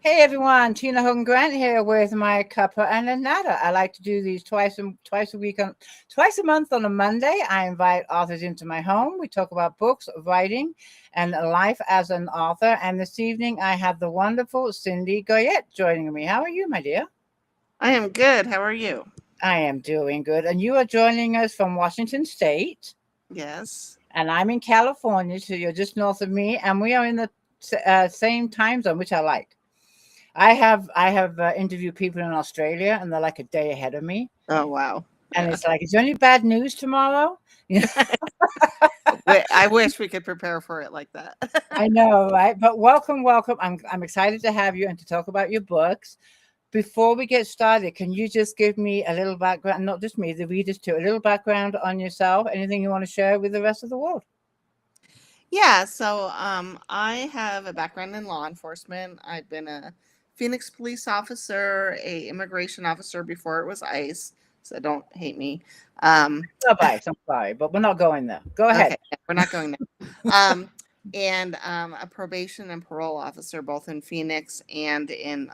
Hey everyone, Tina Hogan Grant here with my Cuppa and a Natter. I like to do these twice a week, twice a month on a Monday. I invite authors into my home. We talk about books, writing, and life as an author. And this evening, I have the wonderful Cindy Goyette joining me. How are you, my dear? I am good. How are you? I am doing good, and you are joining us from Washington State, Yes. and I'm in California, so you're just north of me, and we are in the same time zone, which I like. I have interviewed people in Australia, and they're like a day ahead of me. Oh, wow. And Yeah. it's like, is there any bad news tomorrow? You know, I wish we could prepare for it like that. I know, right? But welcome, welcome. I'm excited to have you and to talk about your books. Before we get started, can you just give me a little background? Not just me, the readers too. A little background on yourself. Anything you want to share with the rest of the world? Yeah. I have a background in law enforcement. I've been a Phoenix police officer, a immigration officer before it was ICE. So don't hate me. Um, Oh, bye. I'm sorry, but we're not going there. Go ahead. okay, we're not going there. And a probation and parole officer, both in Phoenix and in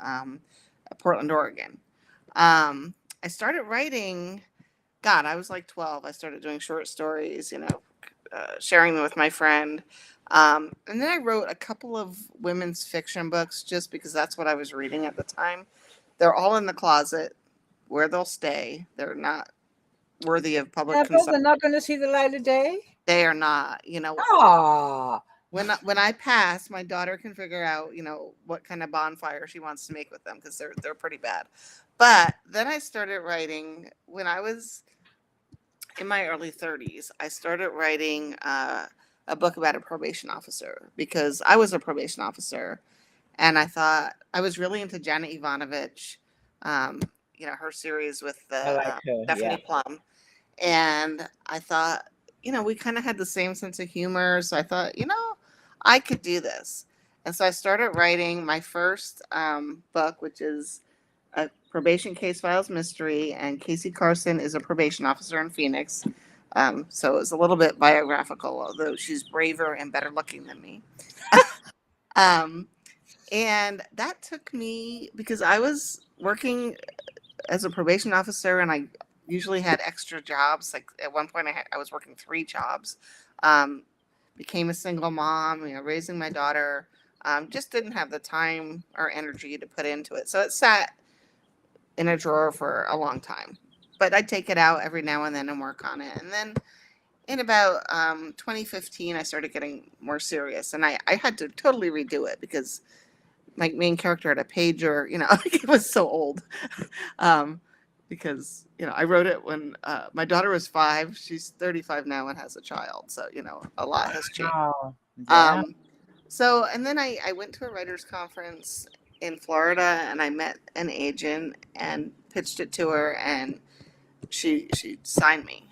Portland, Oregon. I started writing. God, I was like 12. I started doing short stories, sharing them with my friend. And then I wrote a couple of women's fiction books just because that's what I was reading at the time. They're all in the closet where they'll stay. They're not worthy of public But they're consumption. not going to see the light of day. They are not, Ah, when I pass, my daughter can figure out, what kind of bonfire she wants to make with them because they're pretty bad. But then I started writing when I was in my early 30s. I started writing a book about a probation officer because I was a probation officer, and I thought I was really into Janet Ivanovich, um, her series with I the like her. Yeah. Stephanie Plum, and I thought, we kind of had the same sense of humor, so I thought, I could do this, and so I started writing my first book, which is a probation case files mystery, and Casey Carson is a probation officer in Phoenix. So it was a little bit biographical, although she's braver and better looking than me. um, and that took me because I was working as a probation officer, and I usually had extra jobs. Like at one point, I was working 3 jobs. Um, Became a single mom, raising my daughter. Just didn't have the time or energy to put into it, so it sat in a drawer for a long time. But I'd take it out every now and then and work on it. And then in about 2015, I started getting more serious. And I had to totally redo it because my main character had a pager, it was so old. um, because, I wrote it when my daughter was 5. She's 35 now and has a child. So, a lot has changed. Oh, yeah. Um, and then I went to a writer's conference in Florida, and I met an agent and pitched it to her, and she signed me.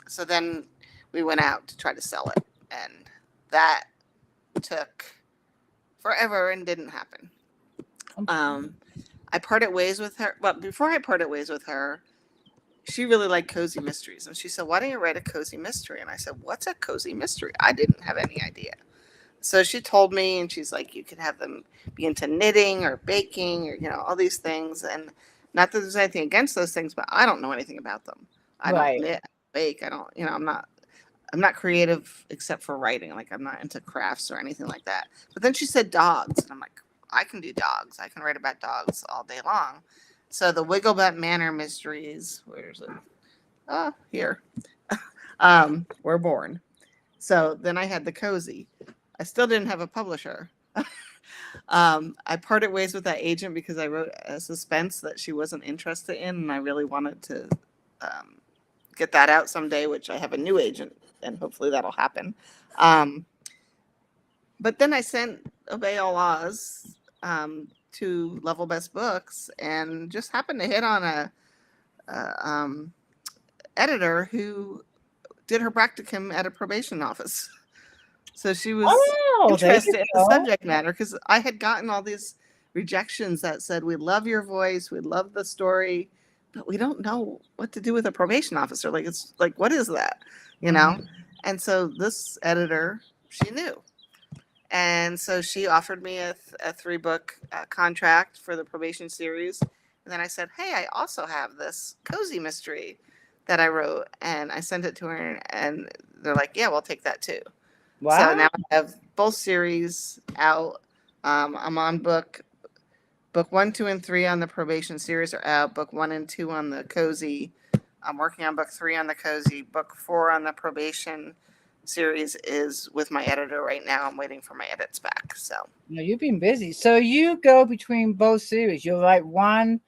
So then we went out to try to sell it, and that took forever and didn't happen. I parted ways with her. But before I parted ways with her, she really liked cozy mysteries, and she said, "Why don't you write a cozy mystery?" And I said, "What's a cozy mystery?" I didn't have any idea. So she told me, and she's like, you could have them be into knitting or baking or, all these things. And not that there's anything against those things, but I don't know anything about them. I don't Right. knit, bake. I don't, I'm not creative except for writing. Like I'm not into crafts or anything like that. But then she said dogs. And I'm like, I can do dogs. I can write about dogs all day long. So the Wiggle Butt Manor Mysteries, where's it? Oh, here. Were born. So then I had the cozy. I still didn't have a publisher. I parted ways with that agent because I wrote a suspense that she wasn't interested in, and I really wanted to get that out someday, which I have a new agent, and hopefully that'll happen. But then I sent Obey All Laws to Level Best Books, and just happened to hit on a editor who did her practicum at a probation office. So she was Oh, there you interested in the go. subject matter because I had gotten all these rejections that said, we love your voice, we love the story, but we don't know what to do with a probation officer. Like, it's like, what is that? Mhm. And so this editor, she knew. And so she offered me a 3-book contract for the Probation series. And then I said, hey, I also have this cozy mystery that I wrote. And I sent it to her, and they're like, yeah, we'll take that too. So Wow. now I have both series out. I'm on book 1, 2, and 3 on the Probation series are out. Book 1 and 2 on the cozy. I'm working on book 3 on the cozy. Book 4 on the Probation series is with my editor right now. I'm waiting for my edits back. So No, you've been busy. So you go between both series. You'll write one,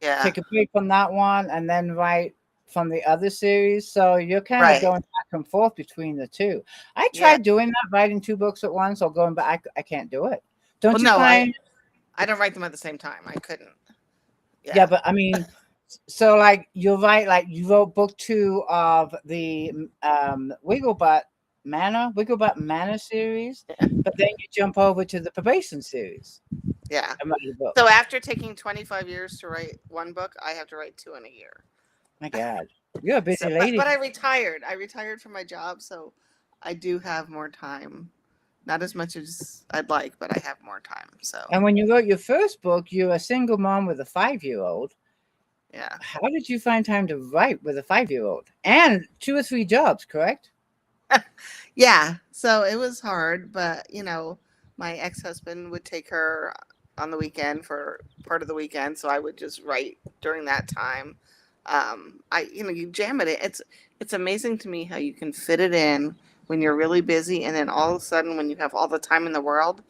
yeah, take a break from that one, and then write from the other series. So you're kind of right, going back and forth between the two. I yeah. tried doing that, writing 2 books at once, or going back. I can't do it. Well, Don't you no, find? I don't write them at the same time. I couldn't. Yeah, Yeah, but I mean, so like you'll write, like you wrote book 2 of the Wiggle Butt Manor series, but then you jump over to the Probation series yeah. and write a book. So after taking 25 years to write one book, I have to write 2 in a year. My God, you're a So, busy but lady. I retired. I retired from my job, so I do have more time. Not as much as I'd like, but I have more time. So And when you wrote your first book, you're a single mom with a 5-year-old. yeah, How did you find time to write with a 5-year-old and 2 or 3 jobs? Correct? yeah. So it was hard, but my ex-husband would take her on the weekend for part of the weekend, so I would just write during that time. You jam it in. It's amazing to me how you can fit it in when you're really busy, and then all of a sudden, when you have all the time in the world,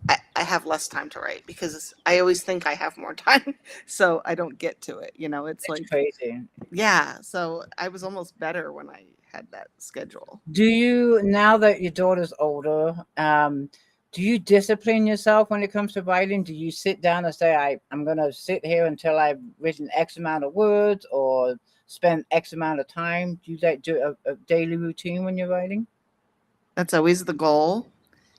I have less time to write because I always think I have more time, so I don't get to it. It's It's like, crazy. yeah. So I was almost better when I had that schedule. Do you, now that your daughter's older, do you discipline yourself when it comes to writing? Do you sit down and say, I'm going to sit here until I've written X amount of words, or spend X amount of time? Do you do a daily routine when you're writing? That's always the goal,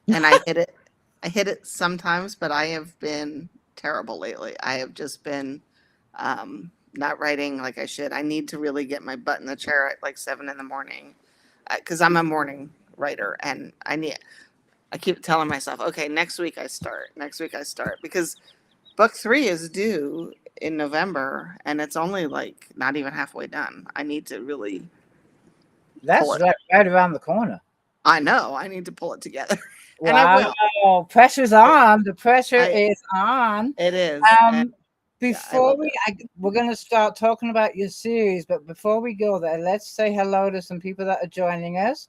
and I hit it. I hit it sometimes, but I have been terrible lately. I have just been not writing like I should. I need to really get my butt in the chair at like 7 in the morning because I'm a morning writer, and I keep telling myself, okay, next week I start. Next week I start because book 3 is due in November, and it's only like not even halfway done. I need to really pull That's it. right around the corner. I know I need to pull it together, and I will. Wow, pressure's on. The pressure I is on. It is, and Um, yeah, I before love it. we're gonna start talking about your series, but before we go there, let's say hello to some people that are joining us.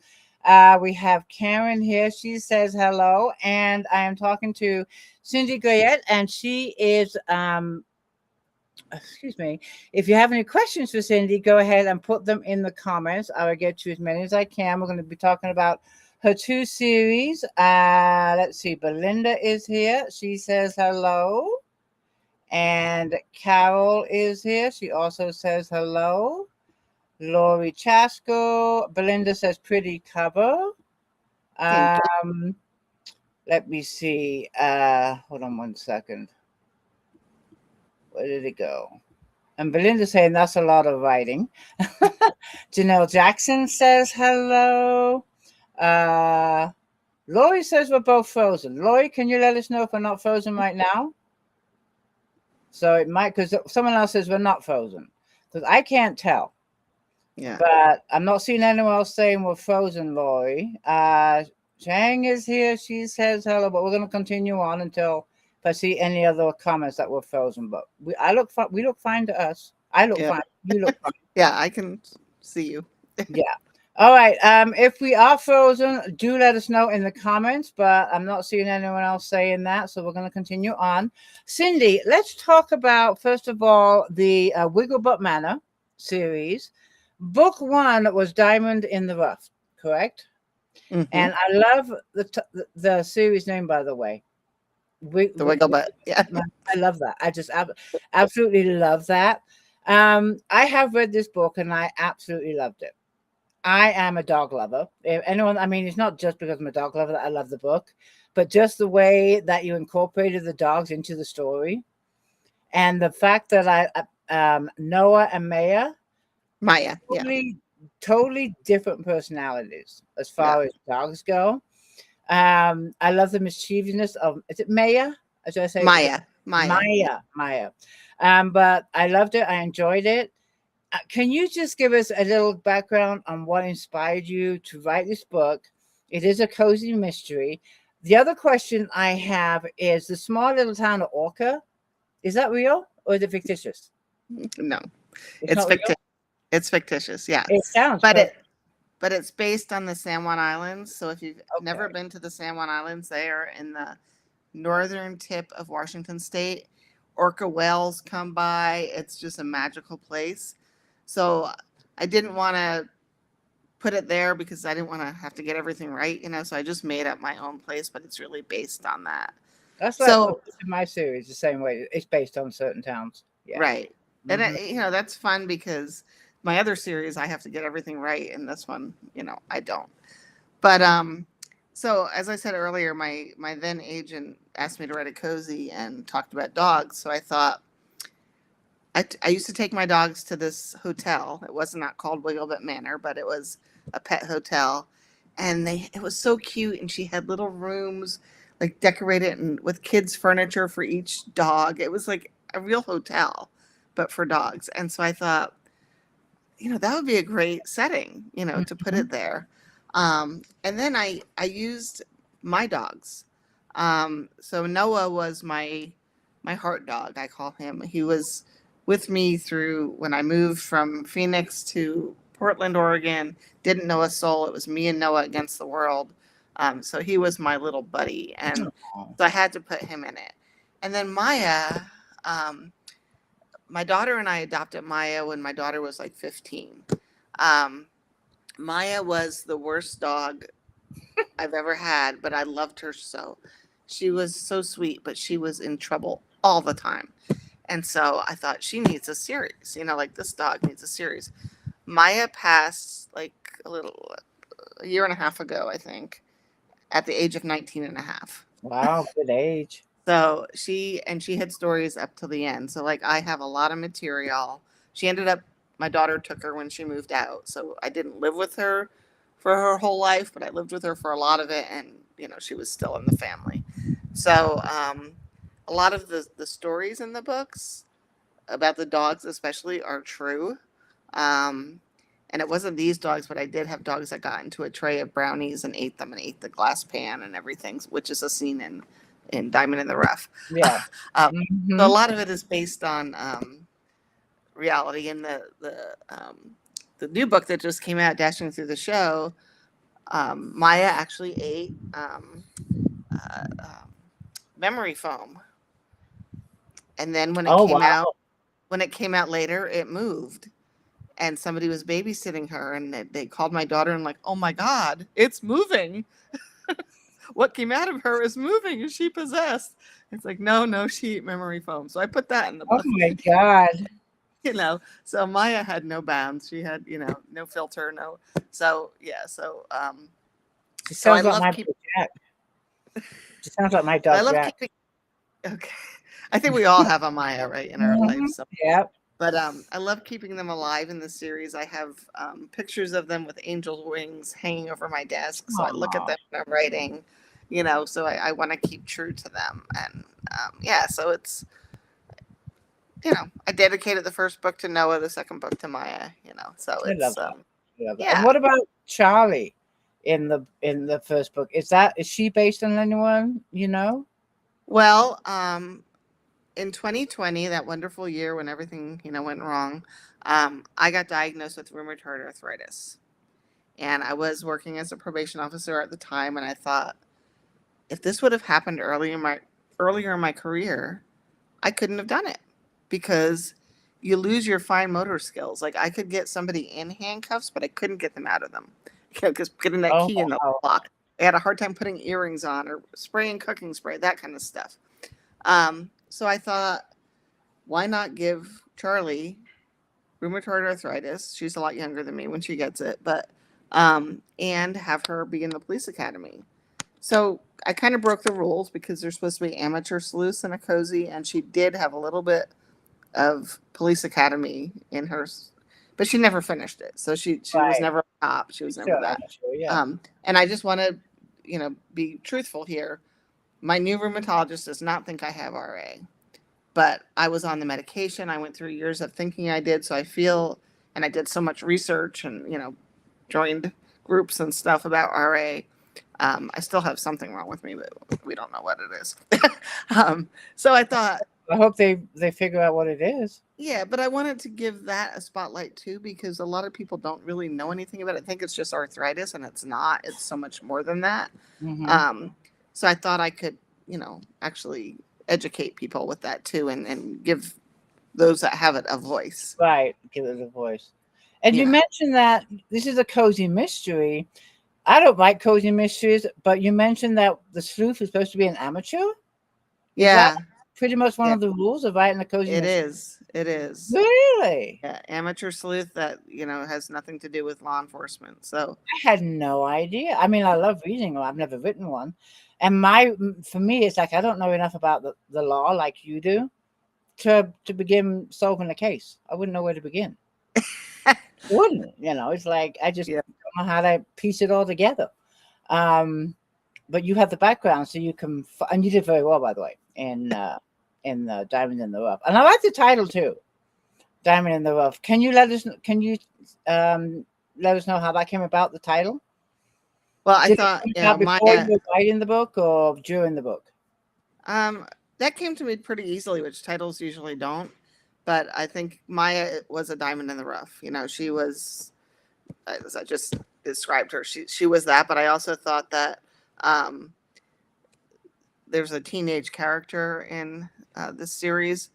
We have Karen here. She says hello, and I am talking to Cindy Goyette, and she is excuse me. If you have any questions for Cindy, go ahead and put them in the comments. I will get to as many as I can. We're going to be talking about her 2 series. Let's see. Belinda is here. She says hello. And Carol is here. She also says hello. Lori Chasko. Belinda says pretty cover. Thank you. Let me see. Hold on one second. Where did it go? And Belinda's saying that's a lot of writing. Janelle Jackson says hello. Lori says we're both frozen. Lori, can you let us know if we're not frozen right now? So it might, because someone else says we're not frozen. Because I can't tell. Yeah. But I'm not seeing anyone else saying we're frozen, Lori. Chang is here. She says hello, but we're going to continue on until if I see any other comments that were frozen. But we look fine to us. I look Yeah. fine. You look fine. Yeah, I can see you. Yeah. All right. If we are frozen, do let us know in the comments, but I'm not seeing anyone else saying that, so we're going to continue on. Cindy, let's talk about, first of all, the Wiggle Butt Manor series. Book 1 was Diamond in the Rough, correct? Mm-hmm. And I love the series name, by the way. The Wiggle Butt. Yeah. I love that. I just absolutely love that. I have read this book and I absolutely loved it. I am a dog lover. If anyone, I mean, it's not just because I'm a dog lover that I love the book, but just the way that you incorporated the dogs into the story, and the fact that Noah and Maya, Maya. Yeah. totally different personalities as Yeah. far as dogs go. I love the mischievousness of, is it Maya? Should I say Maya. Maya. But I loved it. I enjoyed it. Can you just give us a little background on what inspired you to write this book? It is a cozy mystery. The other question I have is the small little town of Orca. Is that real or is it fictitious? No, It's it's not real. fictitious. It's fictitious, yeah. It sounds But perfect. it's based on the San Juan Islands. So if you've never Okay. been to the San Juan Islands, they are in the northern tip of Washington State. Orca whales come by. It's just a magical place. So I didn't want to put it there because I didn't want to have to get everything right, So I just made up my own place, but it's really based on that. That's like So most of my series, the same way. It's based on certain towns. Yeah. right. And Hmm. that's fun because my other series I have to get everything right, and this one, I don't. But so as I said earlier, my then agent asked me to write a cozy and talked about dogs. So I thought I used to take my dogs to this hotel. It was not called Wiggle Butt Manor, but it was a pet hotel, and it was so cute. And she had little rooms like decorated and with kids furniture for each dog. It was like a real hotel, but for dogs. And so I thought, that would be a great setting, to put Hmm. it there. And then I used my dogs. So Noah was my heart dog, I call him. He was with me through when I moved from Phoenix to Portland, Oregon. Didn't know a soul. It was me and Noah against the world. So he was my little buddy, and Oh, so I had to put him in it. And then Maya, my daughter and I adopted Maya when my daughter was like 15. Um, Maya was the worst dog I've ever had, but I loved her so. She was so sweet, but she was in trouble all the time. And so I thought she needs a series, like this dog needs a series. Maya passed like a year and a half ago, I think, at the age of 19 and a half. wow, good age. So she had stories up to the end. So like I have a lot of material. She ended up My daughter took her when she moved out. So I didn't live with her for her whole life, but I lived with her for a lot of it, and she was still in the family. So a lot of the stories in the books about the dogs especially are true. Um and it wasn't these dogs, but I did have dogs that got into a tray of brownies and ate them and ate the glass pan and everything, which is a scene in Diamond in the Rough. Yeah. um, so a Hmm. lot of it is based on reality. And the new book that just came out, Dashing Through the Show, Maya actually ate memory foam, and then Oh, wow. when it came out later, it moved. And somebody was babysitting her, and they called my daughter and like, oh my God, it's moving. What came out of her is moving. Is she possessed? It's like, no, she ate memory foam. So I put that in the Oh book. my God. So Maya had no bounds. She had, no filter, so yeah. She So I sounds like love my keeping, Jack. She sounds like my I dog love Jack. keeping, okay. I think we all have a Maya, right, in our life. Hmm. So, Yep. but I love keeping them alive in the series. I have pictures of them with angel wings hanging over my desk. So I look at Aw. them when I'm writing, so I want to keep true to them. And yeah, so it's, I dedicated the first book to Noah, the second book to Maya, so I love it's, that. I love that. And yeah. what about Charlie in the first book? Is she based on anyone you know? Well, in 2020, that wonderful year when everything, went wrong, I got diagnosed with rheumatoid arthritis. And I was working as a probation officer at the time, and I thought, if this would have happened earlier in my career, I couldn't have done it, because you lose your fine motor skills. Like I could get somebody in handcuffs, but I couldn't get them out of them, because getting that Oh, key in the wow. lock. I had a hard time putting earrings on or spraying cooking spray, that kind of stuff. So I thought, why not give Charlie rheumatoid arthritis? She's a lot younger than me when she gets it, but and have her be in the police academy. So I kind of broke the rules because there's supposed to be amateur sleuths in a cozy, and she did have a little bit of police academy in her, but she never finished it. So she was Right. never a cop. She You was still never that. amateur, yeah. And I just want to be truthful here. My new rheumatologist does not think I have RA, but I was on the medication. I went through years of thinking I did. So I feel, and I did so much research and, joined groups and stuff about RA. I still have something wrong with me, but we don't know what it is. So I thought, I hope they figure out what it is. yeah, but I wanted to give that a spotlight too, because a lot of people don't really know anything about it. I think it's just arthritis, and it's not. It's so much more than that. So I thought I could, actually educate people with that too, and give those that have it a voice. Right, give it a voice. And you mentioned that this is a cozy mystery. I don't like cozy mysteries, but you mentioned that the sleuth is supposed to be an amateur. Yeah, pretty much one of the rules of writing a cozy mystery. It is. Really? Yeah, amateur sleuth that, has nothing to do with law enforcement. So I had no idea. I mean, I love reading them. I've never written one. And for me, it's like I don't know enough about the law like you do to begin solving a case. I wouldn't know where to begin. Wouldn't, it's like I just don't know how to piece it all together. But you have the background, so you can, and you did very well, by the way, in Diamond in the Rough. And I like the title too, Diamond in the Rough. Can you let us know how that came about, the title? Well, I thought, before you were writing the book or during the book? That came to me pretty easily, which titles usually don't. But I think Maya was a diamond in the rough. She was, as I just described her, she was that. But I also thought that there's a teenage character in this series,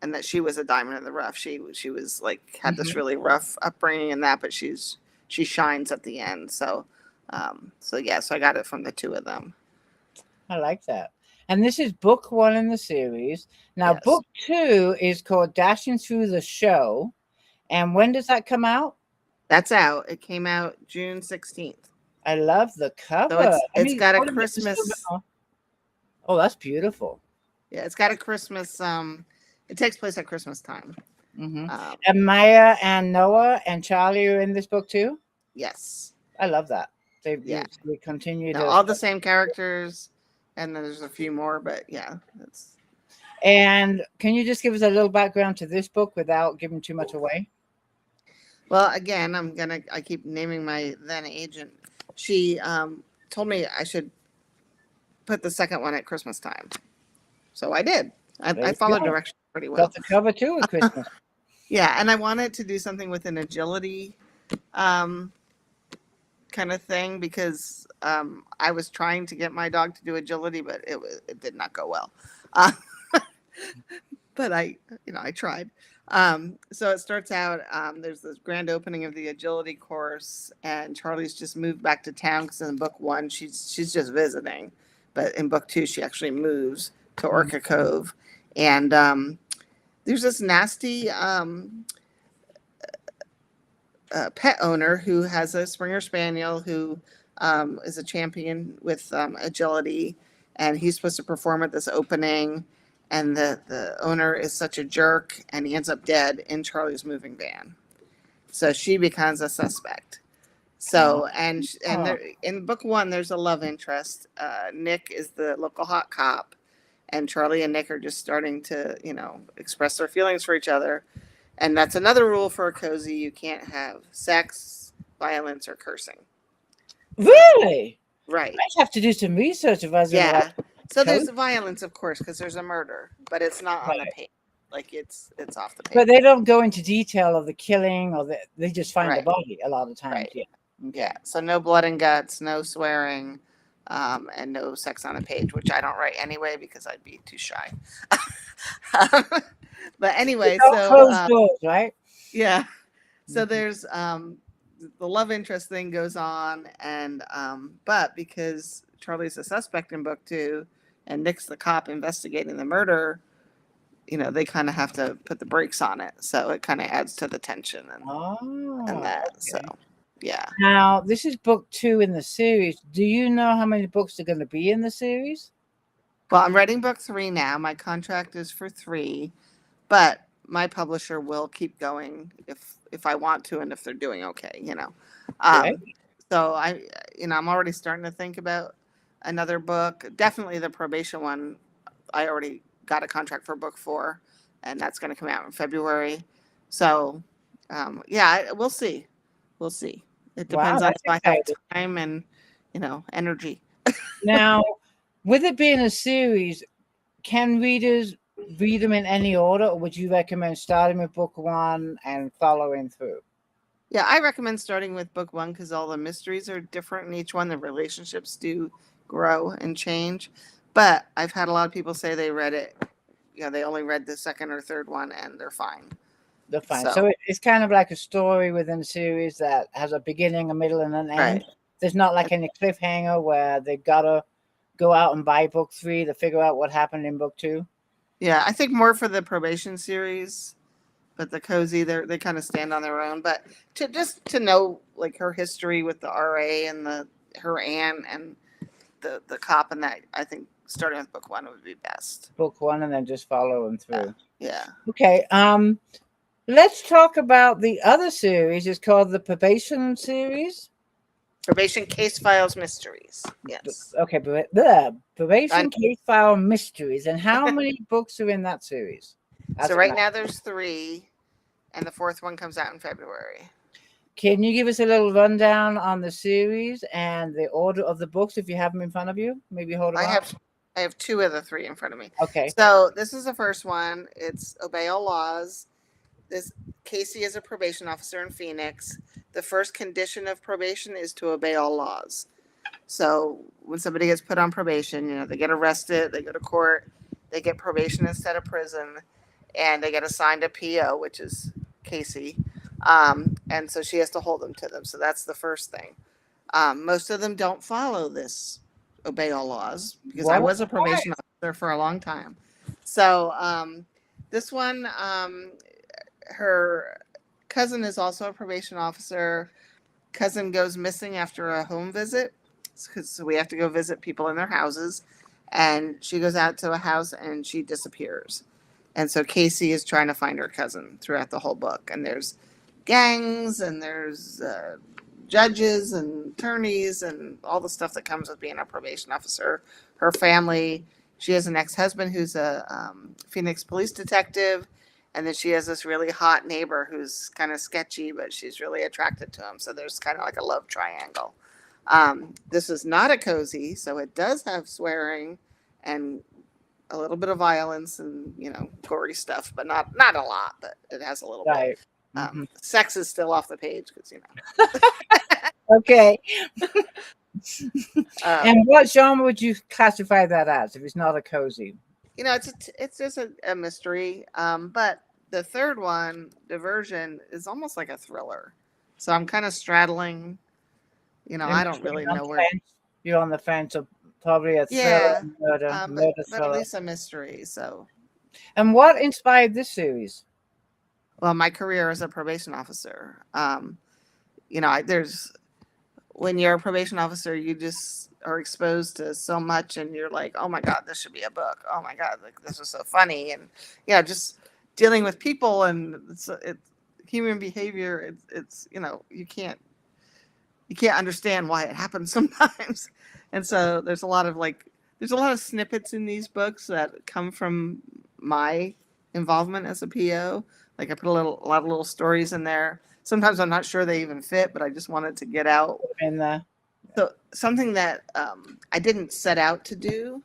and that she was a diamond in the rough. She was like, had this really rough upbringing and that, but she shines at the end. So I got it from the two of them. I like that. And this is book 1 in the series. Now, book 2 is called Dashing Through the Show. And when does that come out? That's out. It came out June 16th. I love the cover. So it's got a Christmas. Oh, that's beautiful. Yeah, it's got a Christmas. It takes place at Christmas time. And Maya and Noah and Charlie are in this book too? Yes. I love that. They continue to all the same characters. And then there's a few more, but yeah, that's. And can you just give us a little background to this book without giving too much away? Well, again, I keep naming my then agent. She told me I should put the second one at Christmas time. So I did. I followed directions pretty well. Got the cover too at Christmas. Yeah, and I wanted to do something with an agility kind of thing, because I was trying to get my dog to do agility, but it did not go well. But I tried. So it starts out, there's this grand opening of the agility course, and Charlie's just moved back to town, because in book 1 she's just visiting, but in book 2 she actually moves to Orca Cove, and there's this nasty pet owner who has a Springer Spaniel who is a champion with agility, and he's supposed to perform at this opening, and the owner is such a jerk, and he ends up dead in Charlie's moving van. So she becomes a suspect. So there, in book 1 there's a love interest. Nick is the local hot cop, and Charlie and Nick are just starting to express their feelings for each other. And that's another rule for a cozy. You can't have sex, violence, or cursing. Really? Right. I have to do some research if I was So there's violence, of course, because there's a murder, but it's not on the page. Like it's off the page. But they don't go into detail of the killing, or they just find the body a lot of times. Right. Yeah. Okay. Yeah. So no blood and guts, no swearing, and no sex on the page, which I don't write anyway because I'd be too shy. But anyway, closed doors, right? Yeah. So there's the love interest thing goes on, and but because Charlie's a suspect in book 2, and Nick's the cop investigating the murder, they kind of have to put the brakes on it. So it kind of adds to the tension and that. Okay. So yeah. Now this is book 2 in the series. Do you know how many books are going to be in the series? Well, I'm writing book 3 now. My contract is for 3. But my publisher will keep going if I want to, and if they're doing okay, Right. So I'm already starting to think about another book. Definitely the probation one. I already got a contract for book 4, and that's going to come out in February. So, yeah, we'll see. We'll see. It Wow, depends on that's if I have exciting. time and, energy. Now, with it being a series, can readers read them in any order, or would you recommend starting with book 1 and following through? Yeah, I recommend starting with book 1 because all the mysteries are different in each one. The relationships do grow and change. But I've had a lot of people say they read it, they only read the second or third one and they're fine. They're fine. So, So it's kind of like a story within a series that has a beginning, a middle, and an end. right. There's not like any cliffhanger where they gotta go out and buy book 3 to figure out what happened in book 2. Yeah, I think more for the probation series, but the cozy, they kind of stand on their own. But to know like her history with the RA and her aunt and the cop, and that, I think starting with book 1 would be best. Book 1 and then just follow them through. Yeah. Okay. Let's talk about the other series. It's called the Probation series. Probation Case Files Mysteries. Yes. Okay, but the Probation Case File Mysteries. And how many books are in that series? So right now there's 3, and the 4th one comes out in February. Can you give us a little rundown on the series and the order of the books if you have them in front of you? Maybe hold them up. I have 2 of the 3 in front of me. Okay. So this is the first one. It's Obey All Laws. Casey is a probation officer in Phoenix. The first condition of probation is to obey all laws. So when somebody gets put on probation, they get arrested, they go to court, they get probation instead of prison, and they get assigned a PO, which is Casey. And so she has to hold them to them. So that's the first thing. Most of them don't follow this obey all laws because I was a probation officer for a long time. So this one, her cousin is also a probation officer. Cousin goes missing after a home visit. So we have to go visit people in their houses. And she goes out to a house and she disappears. And so Casey is trying to find her cousin throughout the whole book. And there's gangs and there's judges and attorneys and all the stuff that comes with being a probation officer. Her family, she has an ex-husband who's a Phoenix police detective. And then she has this really hot neighbor who's kind of sketchy, but she's really attracted to him. So there's kind of like a love triangle. This is not a cozy, so it does have swearing and a little bit of violence and, gory stuff, but not a lot, but it has a little bit. Sex is still off the page because, Okay. And what genre would you classify that as if it's not a cozy? It's just a mystery. But the third one, Diversion, is almost like a thriller. So I'm kind of straddling. I don't really know where. You're on the fence of probably a thriller, murder but at least a mystery. So. And what inspired this series? Well, my career as a probation officer. When you're a probation officer, you just are exposed to so much and you're like, oh my God, this should be a book. Oh my God, like this is so funny. And just dealing with people and it's human behavior. It's you can't understand why it happens sometimes. And so there's a lot of snippets in these books that come from my involvement as a PO. Like I put a lot of little stories in there. Sometimes I'm not sure they even fit, but I just wanted to get out. So something that I didn't set out to do,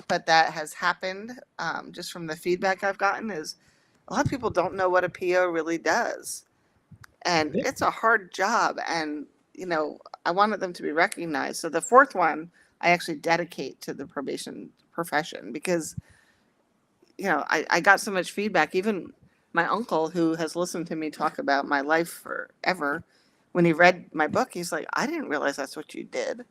but that has happened just from the feedback I've gotten is a lot of people don't know what a PO really does. And it's a hard job. And, I wanted them to be recognized. So the 4th one, I actually dedicate to the probation profession because, I got so much feedback. Even my uncle, who has listened to me talk about my life forever, when he read my book, he's like, I didn't realize that's what you did.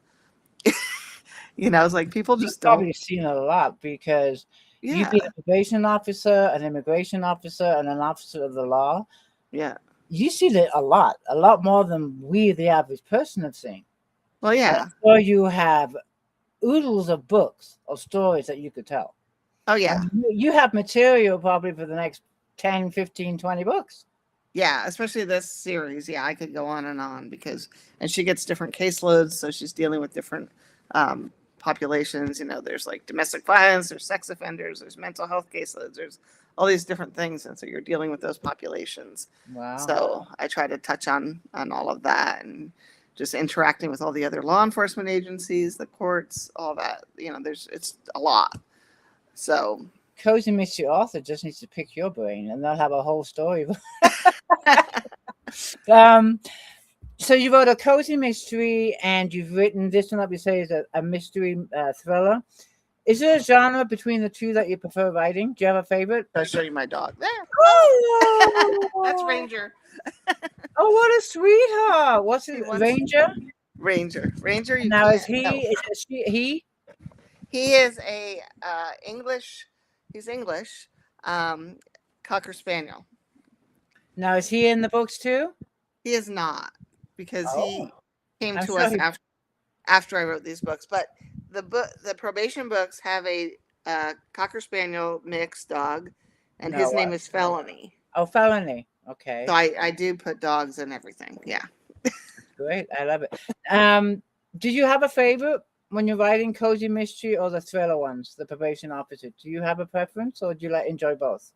It's like people just don't. You've probably seen a lot because you've been a probation officer, an immigration officer, and an officer of the law. Yeah. You see it a lot more than we, the average person, have seen. Well, yeah. So you have oodles of books or stories that you could tell. Oh, yeah. And you have material probably for the next 10, 15, 20 books. Yeah, especially this series. Yeah, I could go on and on and she gets different caseloads, so she's dealing with different populations. You know, there's like domestic violence, there's sex offenders, there's mental health cases, there's all these different things, and so you're dealing with those populations. Wow. So I try to touch on all of that, and just interacting with all the other law enforcement agencies, the courts, all that. You know, it's a lot. So Cozy Mystery author just needs to pick your brain, and they'll have a whole story. So you wrote a cozy mystery, and you've written this one, like we say, is a mystery thriller. Is there a genre between the two that you prefer writing? Do you have a favorite? I'll show you my dog. There. Oh, That's Ranger. Oh, what a sweetheart! What's his Ranger? Ranger. You Now can't, is he? no. Is it he? He is a English. He's English. Cocker Spaniel. Now is he in the books too? He is not, because he came I'm to sure us after I wrote these books. But the probation books have a Cocker Spaniel mixed dog, and his name is Felony. Oh, Felony. Okay. So I do put dogs in everything. Yeah. Great. I love it. Do you have a favorite when you're writing cozy mystery or the thriller ones, the probation officer? Do you have a preference, or do you enjoy both?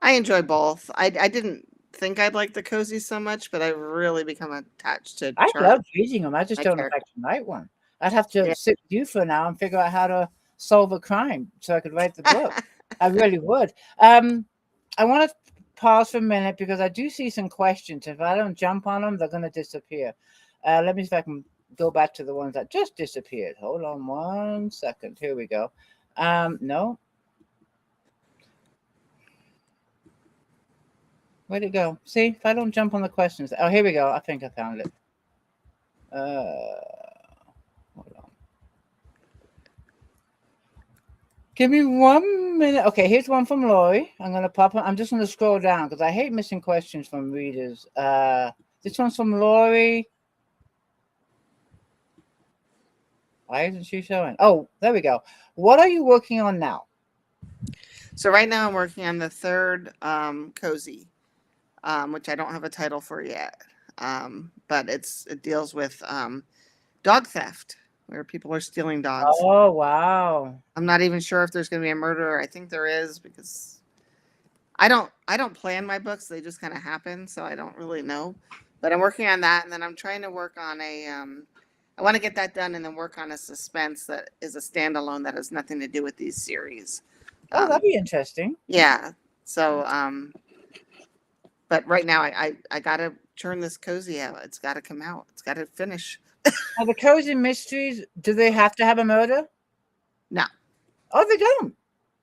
I enjoy both. I didn't think I'd like the cozy so much, but I've really become attached to I Charlie. love reading them. I just don't know if I can write one. I'd have to sit with you for now and figure out how to solve a crime so I could write the book. I really would. I want to pause for a minute because I do see some questions. If I don't jump on them, they're going to disappear. Let me see if I can go back to the ones that just disappeared. Hold on 1 second. Here we go. No. Where'd it go? See, if I don't jump on the questions. Oh, here we go. I think I found it. Hold on. Give me 1 minute. Okay, here's one from Lori. I'm just gonna scroll down because I hate missing questions from readers. This one's from Lori. Why isn't she showing? Oh, there we go. What are you working on now? So right now I'm working on the third cozy, which I don't have a title for yet. But it deals with dog theft, where people are stealing dogs. Oh, wow. I'm not even sure if there's going to be a murderer. I think there is, because I don't plan my books. They just kind of happen. So I don't really know, but I'm working on that. And then I'm trying to work on I want to get that done and then work on a suspense that is a standalone that has nothing to do with these series. Oh, that'd be interesting. Yeah. So, but right now I got to churn this cozy out. It's got to come out. It's got to finish. Now, the cozy mysteries, do they have to have a murder? No. Oh, they don't.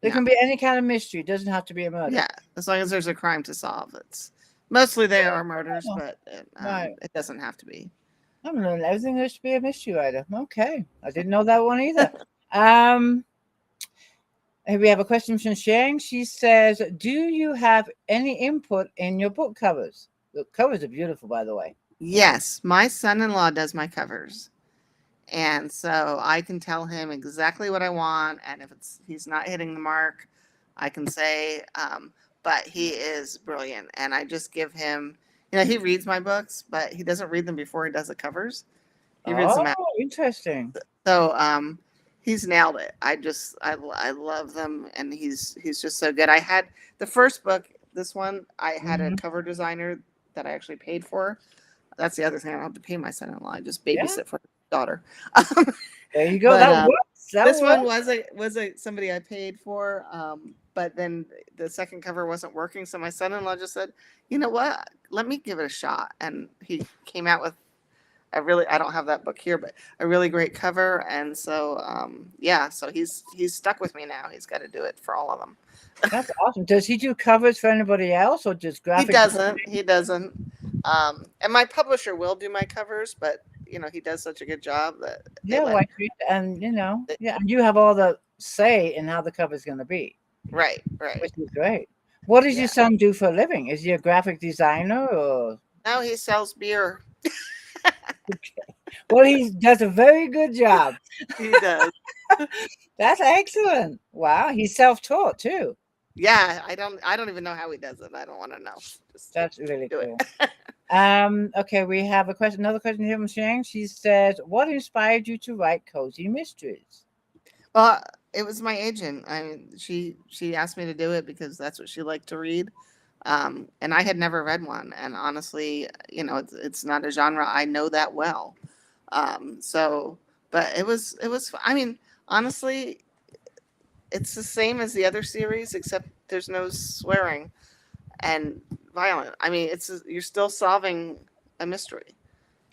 There No. can be any kind of mystery. It doesn't have to be a murder. Yeah, as long as there's a crime to solve. It's mostly they are murders, but it doesn't have to be. I'm learning everything there should be a mystery writer. Okay, I didn't know that one either. We have a question from Shang. She says, "Do you have any input in your book covers?" The covers are beautiful, by the way. Yes, my son-in-law does my covers, and so I can tell him exactly what I want, and if he's not hitting the mark, I can say. But he is brilliant, and I just give him. You know, he reads my books, but he doesn't read them before he does the covers. He reads them out. Interesting. So he's nailed it. I love them, and he's just so good. I had the first book, this one, I had a cover designer that I actually paid for. That's the other thing. I don't have to pay my son-in-law. I just babysit for his daughter. There you go. But, this one was somebody I paid for. But then the second cover wasn't working. So my son-in-law just said, you know what, let me give it a shot. And he came out with I don't have that book here, but a really great cover. And so, so he's stuck with me now. He's got to do it for all of them. That's awesome. Does he do covers for anybody else or just graphic? He doesn't. And my publisher will do my covers, but you know, he does such a good job that and you have all the say in how the cover is going to be. Right. Which is great. What does your son do for a living? Is he a graphic designer or? No, he sells beer. Okay. Well, he does a very good job. He does. That's excellent. Wow, he's self-taught too. Yeah, I don't even know how he does it. I don't want to know. That's really cool. Okay, we have another question here from Shang. She says, "What inspired you to write cozy mysteries?" Well, it was my agent. I mean, she asked me to do it because that's what she liked to read. And I had never read one. And honestly, it's not a genre I know that well. So, but it was. I mean, honestly, it's the same as the other series, except there's no swearing and violent. I mean, you're still solving a mystery,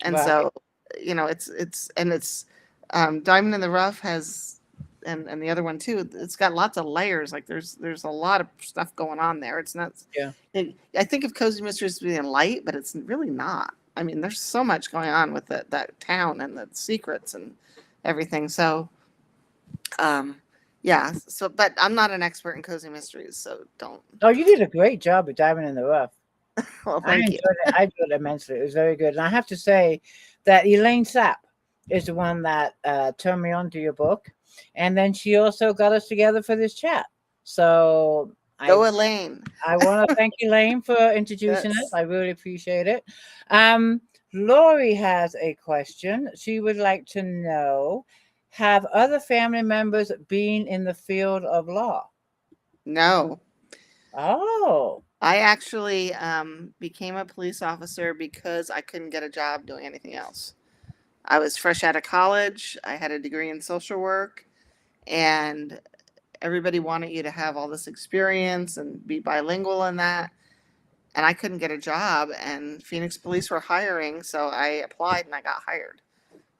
and Right. so it's Diamond in the Rough has, and the other one too. It's got lots of layers. Like there's a lot of stuff going on there. It's not. Yeah. I think of cozy mysteries being light, but it's really not. I mean, there's so much going on with that town and the secrets and everything. So, um, yeah. So, but I'm not an expert in cozy mysteries, so don't. Oh, you did a great job with Diamond in the Rough. Well, I thank enjoyed you. it. I enjoyed it immensely. It was very good. And I have to say that Elaine Sapp is the one that turned me on to your book. And then she also got us together for this chat. So Go Elaine. I want to thank Elaine for introducing us. Yes. I really appreciate it. Lori has a question. She would like to know, have other family members been in the field of law? No. Oh. I actually became a police officer because I couldn't get a job doing anything else. I was fresh out of college. I had a degree in social work, and everybody wanted you to have all this experience and be bilingual in that. And I couldn't get a job, and Phoenix police were hiring, so I applied and I got hired.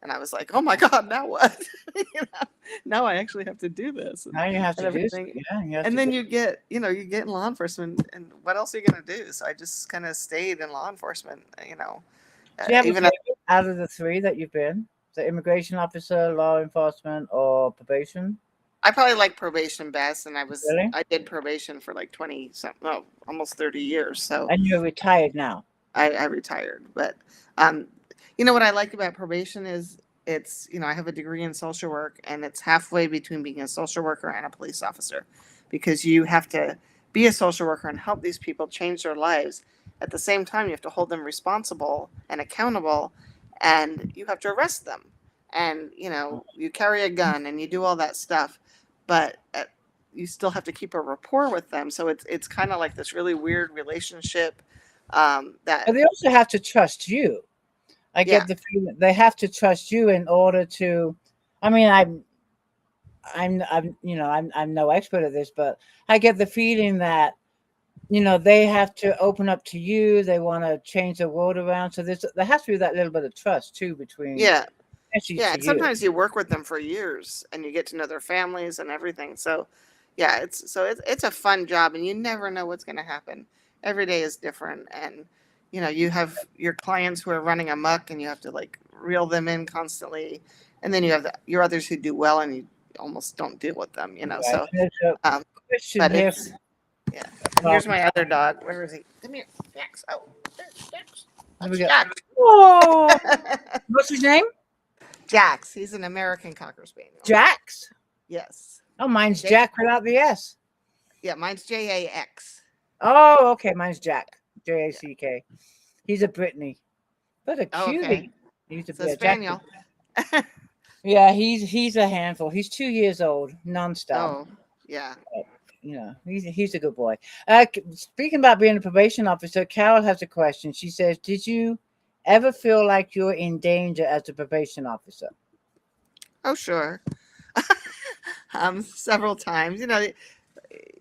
And I was like, "Oh my God, now what?" you know, now I actually have to do this Now you have and to do, everything. yeah, you have And to then do. you get in law enforcement, and what else are you gonna do? So I just kind of stayed in law enforcement. Do you have a Even favorite out of the three that you've been? The immigration officer, law enforcement, or probation? I probably like probation best, and Really? I did probation for like 20 something, no, almost 30 years. So And you're retired now. I retired. But um, what I like about probation is I have a degree in social work, and it's halfway between being a social worker and a police officer, because you have to be a social worker and help these people change their lives. At the same time, you have to hold them responsible and accountable, and you have to arrest them. And you carry a gun and you do all that stuff, but you still have to keep a rapport with them. So it's kind of like this really weird relationship. That But they also have to trust you. I Yeah. get the feeling they have to trust you in order to. I mean, I'm no expert at this, but I get the feeling that they have to open up to you. They want to change the world around. So there has to be that little bit of trust too between, Yeah. especially Yeah, to and you. sometimes you work with them for years and you get to know their families and everything. So, yeah, it's a fun job, and you never know what's going to happen. Every day is different, and you have your clients who are running amok, and you have to like reel them in constantly, and then you have your others who do well, and you almost don't deal with them. Right. So, And there's a um, question but here. yeah. And here's my other dog. Where is he? Come here, Jax. Oh, there's Jax. Here we That's go. Jax. Oh, what's his name? Jax. He's an American Cocker Spaniel. Jax. Yes. Oh, mine's J- Jack without the S. Yeah, mine's Jax. Oh, okay. Mine's Jack. Jack. He's a Brittany, but a Oh, cutie. okay. He's a So Jack. Spaniel. Yeah, he's a handful. He's 2 years old, nonstop. Oh, yeah. He's a good boy. Speaking about being a probation officer, Carol has a question. She says, "Did you ever feel like you're in danger as a probation officer?" Oh, sure. Several times.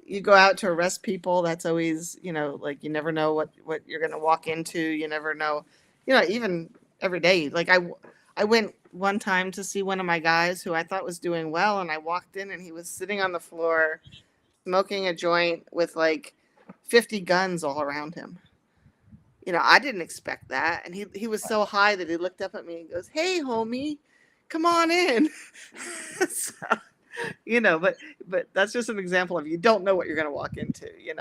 You go out to arrest people. That's always, like you never know what you're going to walk into. You never know, even every day. Like I went one time to see one of my guys who I thought was doing well, and I walked in and he was sitting on the floor smoking a joint with like 50 guns all around him. I didn't expect that. And he was so high that he looked up at me and goes, "Hey, homie, come on in." So, but that's just an example of you don't know what you're going to walk into, and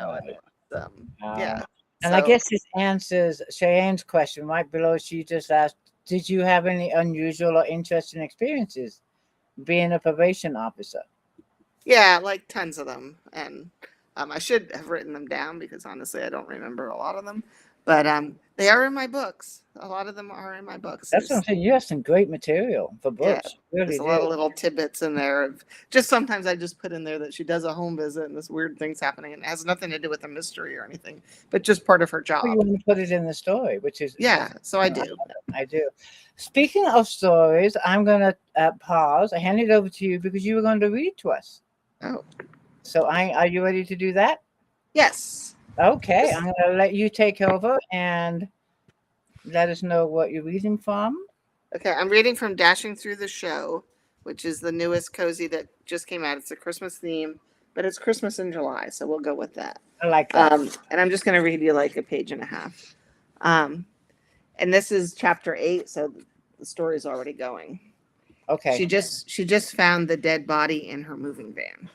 yeah. And I So, guess this answers Cheyenne's question right below. She just asked, "Did you have any unusual or interesting experiences being a probation officer?" yeah, like tons of them. And I should have written them down because honestly, I don't remember a lot of them. But they are in my books. A lot of them are in my books. That's what I'm saying. You have some great material for Yeah, books. You really there's a lot of do. little tidbits in there. Of just sometimes I just put in there that she does a home visit and this weird thing's happening, and it has nothing to do with a mystery or anything, but just part of her Well, you job. want to put it in the story, which is Yeah, that's so I do. I do. Speaking of stories, I'm going to pause. I hand it over to you because you were going to read to us. Oh, So are you ready to do that? yes. Okay, I'm going to let you take over and let us know what you're reading from. Okay, I'm reading from Dashing Through the Show, which is the newest cozy that just came out. It's a Christmas theme, but it's Christmas in July, so we'll go with that. I like that. And I'm just going to read you like a page and a half. And this is chapter 8, so the story's already going. Okay. She just found the dead body in her moving van,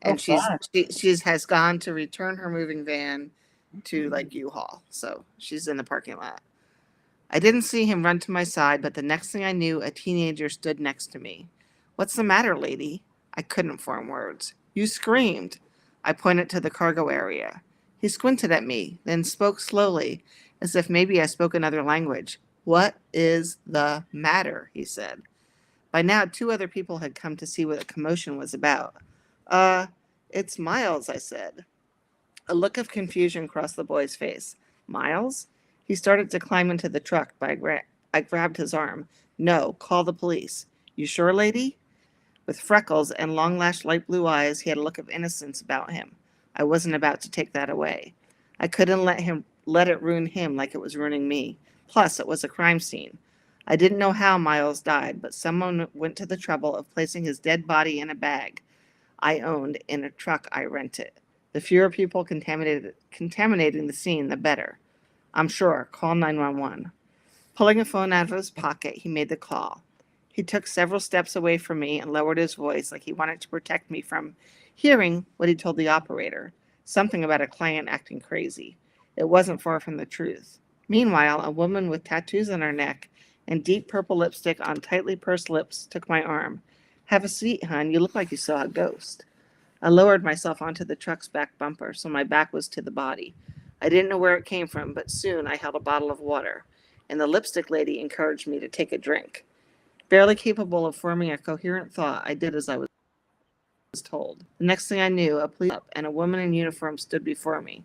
and fun. she has gone to return her moving van to like U-Haul, so she's in the parking lot. I didn't see him run to my side, but the next thing I knew, a teenager stood next to me. What's the matter, lady? I couldn't form words. You screamed. I pointed to the cargo area. He squinted at me, then spoke slowly, as if maybe I spoke another language. What is the matter? He said. By now, 2 other people had come to see what the commotion was about. It's Miles, I said. A look of confusion crossed the boy's face. Miles? He started to climb into the truck, but I grabbed his arm. No, call the police. You sure, lady? With freckles and long-lashed light blue eyes, he had a look of innocence about him. I wasn't about to take that away. I couldn't let it ruin him like it was ruining me. Plus, it was a crime scene. I didn't know how Miles died, but someone went to the trouble of placing his dead body in a bag I owned in a truck I rented. The fewer people contaminating the scene, the better. I'm sure. Call 911. Pulling a phone out of his pocket, he made the call. He took several steps away from me and lowered his voice like he wanted to protect me from hearing what he told the operator, something about a client acting crazy. It wasn't far from the truth. Meanwhile, a woman with tattoos on her neck and deep purple lipstick on tightly pursed lips took my arm. Have a seat, hon. You look like you saw a ghost. I lowered myself onto the truck's back bumper, so my back was to the body. I didn't know where it came from, but soon I held a bottle of water, and the lipstick lady encouraged me to take a drink. Barely capable of forming a coherent thought, I did as I was told. The next thing I knew, a police cop and a woman in uniform stood before me.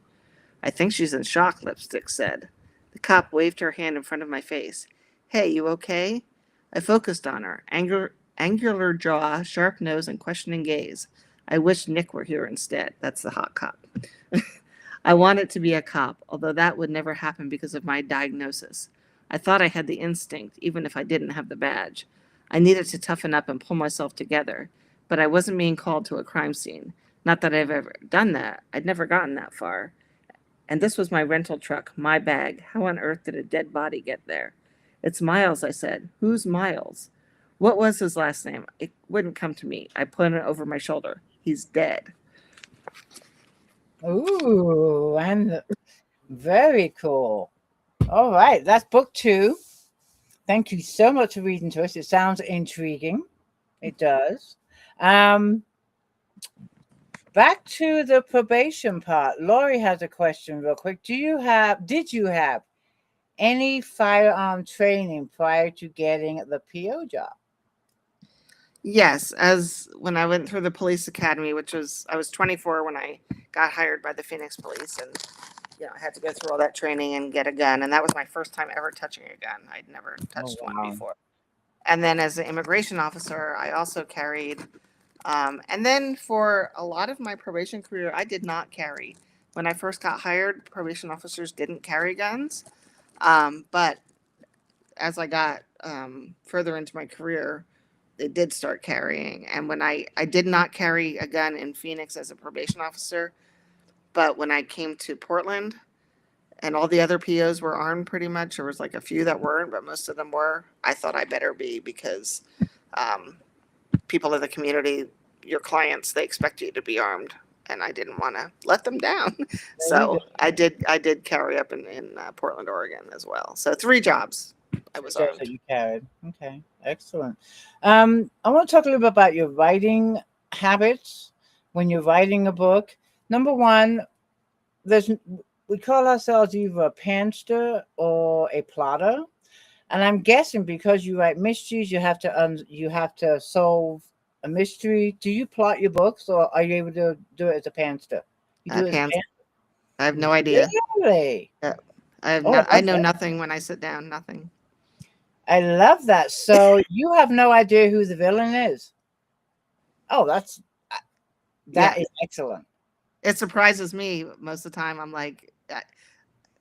I think she's in shock, Lipstick said. The cop waved her hand in front of my face. Hey, you okay? I focused on her, angular jaw, sharp nose, and questioning gaze. I wish Nick were here instead. That's the hot cop. I wanted to be a cop, although that would never happen because of my diagnosis. I thought I had the instinct, even if I didn't have the badge. I needed to toughen up and pull myself together, but I wasn't being called to a crime scene. Not that I've ever done that. I'd never gotten that far. And this was my rental truck, my bag. How on earth did a dead body get there? It's Miles, I said. Who's Miles? What was his last name? It wouldn't come to me. I put it over my shoulder. He's dead. Ooh, and very cool. All right, that's book 2. Thank you so much for reading to us. It sounds intriguing. It does. Back to the probation part. Lori has a question real quick. Did you have any firearm training prior to getting the PO job? Yes, as when I went through the police academy, I was 24 when I got hired by the Phoenix police, and I had to go through all that training and get a gun, and that was my first time ever touching a gun. I'd never touched one before. And then as an immigration officer, I also carried, and then for a lot of my probation career, I did not carry. When I first got hired, probation officers didn't carry guns, but as I got further into my career, they did start carrying. And when I did not carry a gun in Phoenix as a probation officer, but when I came to Portland and all the other POs were armed pretty much, there was like a few that weren't, but most of them were, I thought I better be because people in the community, your clients, they expect you to be armed. And I didn't want to let them down. So I did carry up in Portland, Oregon as well. So 3 jobs. I was armed. That you carried. Okay, excellent. I want to talk a little bit about your writing habits when you're writing a book. Number one, we call ourselves either a panster or a plotter. And I'm guessing because you write mysteries, you have to solve a mystery. Do you plot your books, or are you able to do it as a panster? You do it as a Pants. I have no panster. idea. Really? Yeah. I have Oh, I not. I love know that. nothing when I sit down. Nothing. I love that. So you have no idea who the villain is. Oh, Yeah, that is excellent. it surprises me most of the time. I'm like,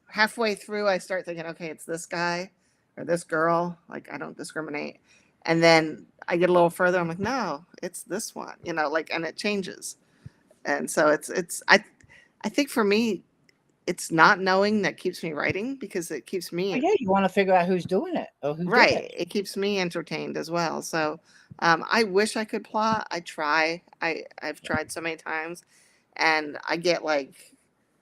halfway through, I start thinking, okay, it's this guy or this girl. Like, I don't discriminate. And then I get a little further. I'm like, no, it's this one. Like, and it changes. And so I think for me, it's not knowing that keeps me writing because it keeps Oh, me yeah, you want to figure out who's doing it or who did it. right. It keeps me entertained as well. So I wish I could plot. I try. I've tried so many times, and I get like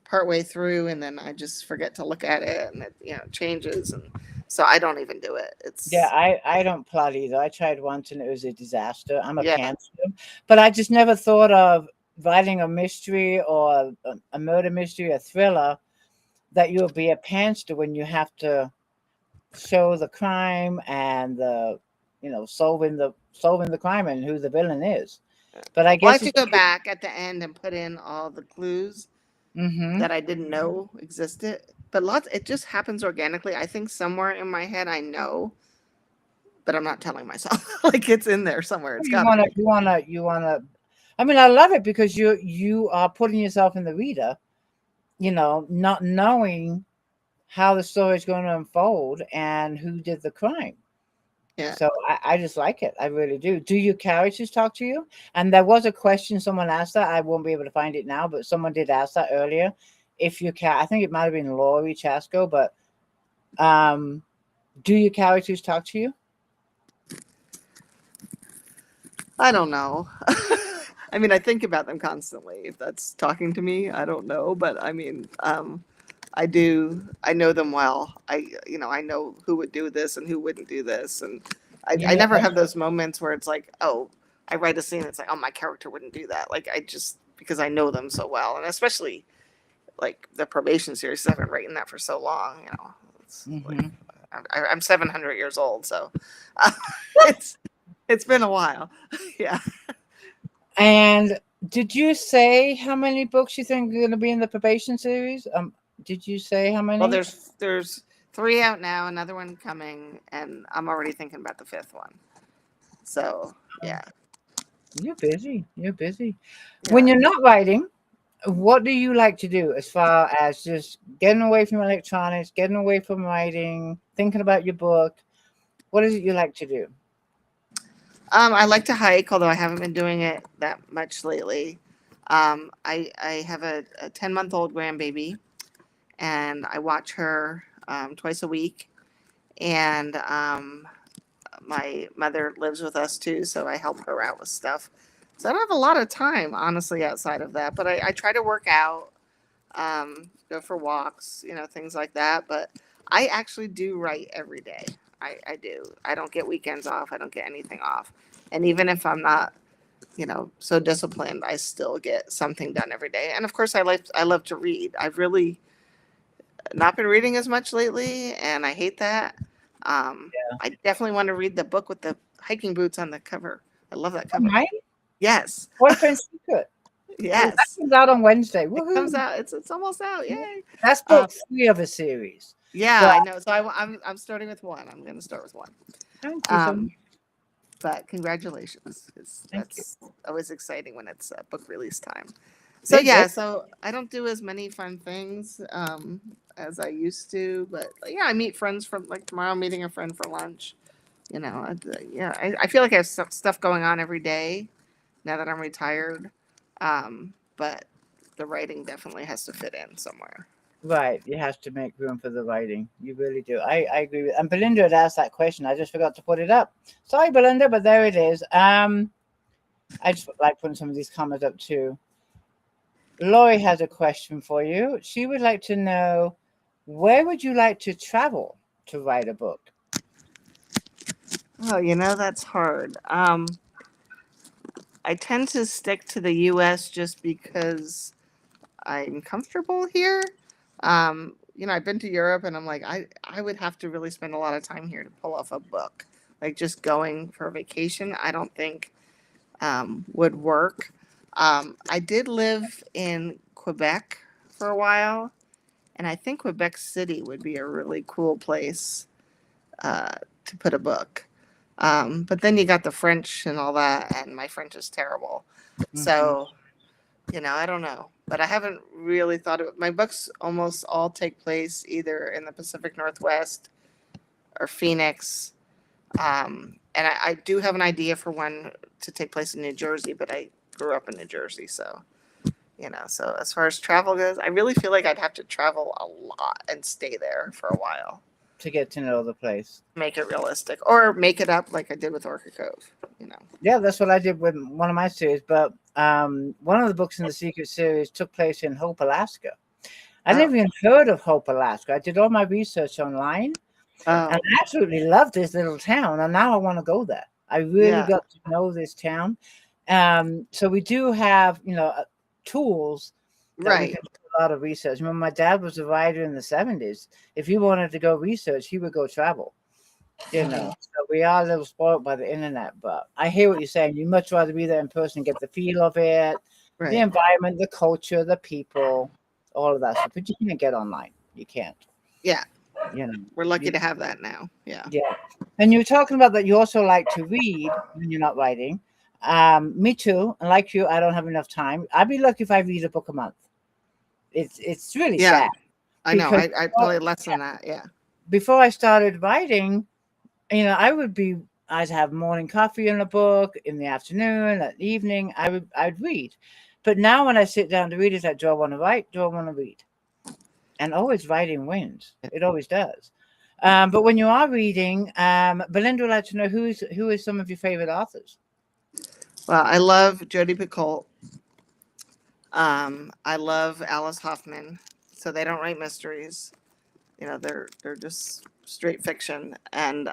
partway through, and then I just forget to look at it, and it changes, and so I don't even do it. Yeah, It's I don't plot either. I tried once and it was a disaster. I'm a yeah, pantser, but I just never thought of writing a mystery or a murder mystery, a thriller, that you'll be a pantser when you have to show the crime and solving the crime and who the villain is. But I well, I have guess to it's go back at the end and put in all the clues mm-hmm. that I didn't know existed. But it just happens organically. I think somewhere in my head I know, but I'm not telling myself. Like it's in there somewhere. It's You got to wanna be. you wanna. I mean, I love it because you are putting yourself in the reader, not knowing how the story is going to unfold and who did the crime. Yeah. So I just like it. I really do. Do your characters talk to you? And there was a question someone asked that. I won't be able to find it now, but someone did ask that earlier. If you can, I think it might have been Laurie Chasco, but um, do your characters talk to you? I don't know. I mean, I think about them constantly. If that's talking to me, I don't know. But I mean, I do. I know them well. I know who would do this and who wouldn't do this. And You I know, never have those moments where it's like, oh, I write a scene. It's like, oh, my character wouldn't do that. Like, I just, because I know them so well. And especially like the Probation series, 'cause I've been writing that for so long. It's like, hmm I'm 700 years old. So it's, it's been a while. Yeah. And did you say how many books you think are going to be in the probation series? Did you say how Well, many? there's three out now, another one coming, and I'm already thinking about the fifth one. So Oh, yeah, you're busy. You're busy. When yeah. you're not writing, what do you like to do as far as just getting away from electronics, getting away from writing, thinking about your book? What is it you like to do? I like to hike, although I haven't been doing it that much lately. I have a 10-month-old grandbaby, and I watch her twice a week. And my mother lives with us too, so I help her out with stuff. So I don't have a lot of time, honestly, outside of that. But I try to work out, go for walks, things like that. But I actually do write every day. I do. I don't get weekends off. I don't get anything off. And even if I'm not, so disciplined, I still get something done every day. And of course, I love to read. I've really not been reading as much lately, and I hate that. I definitely want to read the book with the hiking boots on the cover. I love that Oh, cover. mine? Yes, Boyfriend Secret. Oh, that yes. comes out on Wednesday. It comes Woohoo! out. It's almost out. Yay! That's Um, book 3 of a series. yeah, So I know. So I'm starting with one. I'm going to start with one. thank you so much. Um, but congratulations, because Thank you. that's always exciting when it's book release time. So It, yeah, it, so I don't do as many fun things as I used to, but yeah, I meet friends from like tomorrow. I'm meeting a friend for lunch. Yeah, I feel like I have stuff going on every day now that I'm retired, but the writing definitely has to fit in somewhere. right. You have to make room for the writing. You really do. I agree with. And Belinda had asked that question. I just forgot to put it up. Sorry, Belinda, but there it is. I just like putting some of these comments up too. Laurie has a question for you. She would like to know, where would you like to travel to write a book? Oh, that's hard. I tend to stick to the U.S. just because I'm comfortable here. I've been to Europe, and I'm like, I would have to really spend a lot of time here to pull off a book. Like just going for a vacation, I don't think would work. I did live in Quebec for a while, and I think Quebec City would be a really cool place uh, to put a book. But then you got the French and all that, and my French is terrible. Mhm. So, I don't know. But I haven't really thought of it. My books almost all take place either in the Pacific Northwest or Phoenix. And I do have an idea for one to take place in New Jersey, but I grew up in New Jersey. So as far as travel goes, I really feel like I'd have to travel a lot and stay there for a while. To get to know the place. Make it realistic or make it up like I did with Orca Cove. Yeah, that's what I did with one of my series. But one of the books in the Secret series took place in Hope, Alaska. I Oh, never even heard of Hope, Alaska. I did all my research online, and oh, I absolutely love this little town. And now I want to go there. I really yeah, got to know this town. So we do have, tools that we right. can do a lot of research. When my dad was a writer in the 70s, if he wanted to go research, he would go travel. Mhm. So we are a little spoiled by the internet, but I hear what you're saying. You much rather be there in person, get the feel of it, the Right. environment, the culture, the people, all of that stuff. But you can't get online. You can't. Yeah, You know. we're lucky You, to have that now. Yeah. yeah. And you were talking about that you also like to read when you're not writing. Me too. And like you, I don't have enough time. I'd be lucky if I read a book a month. It's really Yeah, sad I know. because I probably less than that. Yeah. before I started writing, I'd have morning coffee and a book in the afternoon, at evening, I'd read. But now when I sit down to read, it's like, do I want to write? Do I want to read? And always writing wins. It always does. But when you are reading, Belinda would like to know who is some of your favorite authors? Well, I love Jodi Picoult. I love Alice Hoffman. So they don't write mysteries. They're just straight fiction, and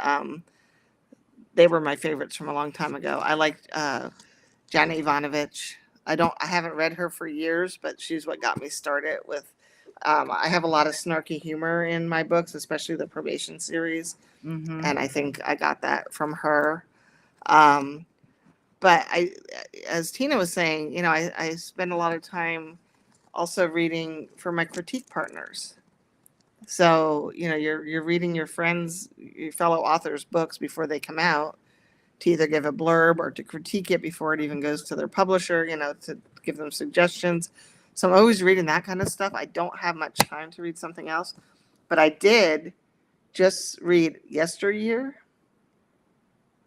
they were my favorites from a long time ago. I liked Jana Ivanovich. I haven't read her for years, but she's what got me started with. I have a lot of snarky humor in my books, especially the Probation series, Mm-hmm. and I think I got that from her. Um, but as Tina was saying, I spend a lot of time also reading for my critique partners. So, you're reading your friends, your fellow authors' books before they come out to either give a blurb or to critique it before it even goes to their publisher, to give them suggestions. So I'm always reading that kind of stuff. I don't have much time to read something else, but I did just read Yesteryear,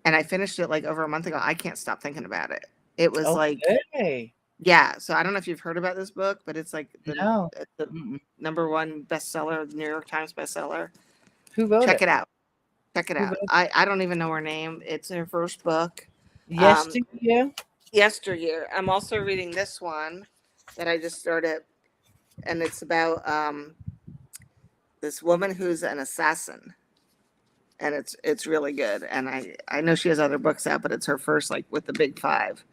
and I finished it like over a month ago. I can't stop thinking about it. It was like, Okay. yeah. So I don't know if you've heard about this book, but it's like No. the Mm-mm. number one bestseller, New York Times bestseller. Who wrote Check it? it out. Check it Who out. wrote I don't even know her name. It's her first book. Um, Yesteryear? Yesteryear. I'm also reading this one that I just started, and it's about this woman who's an assassin, and it's really good. And I know she has other books out, but it's her first, like, with the big five.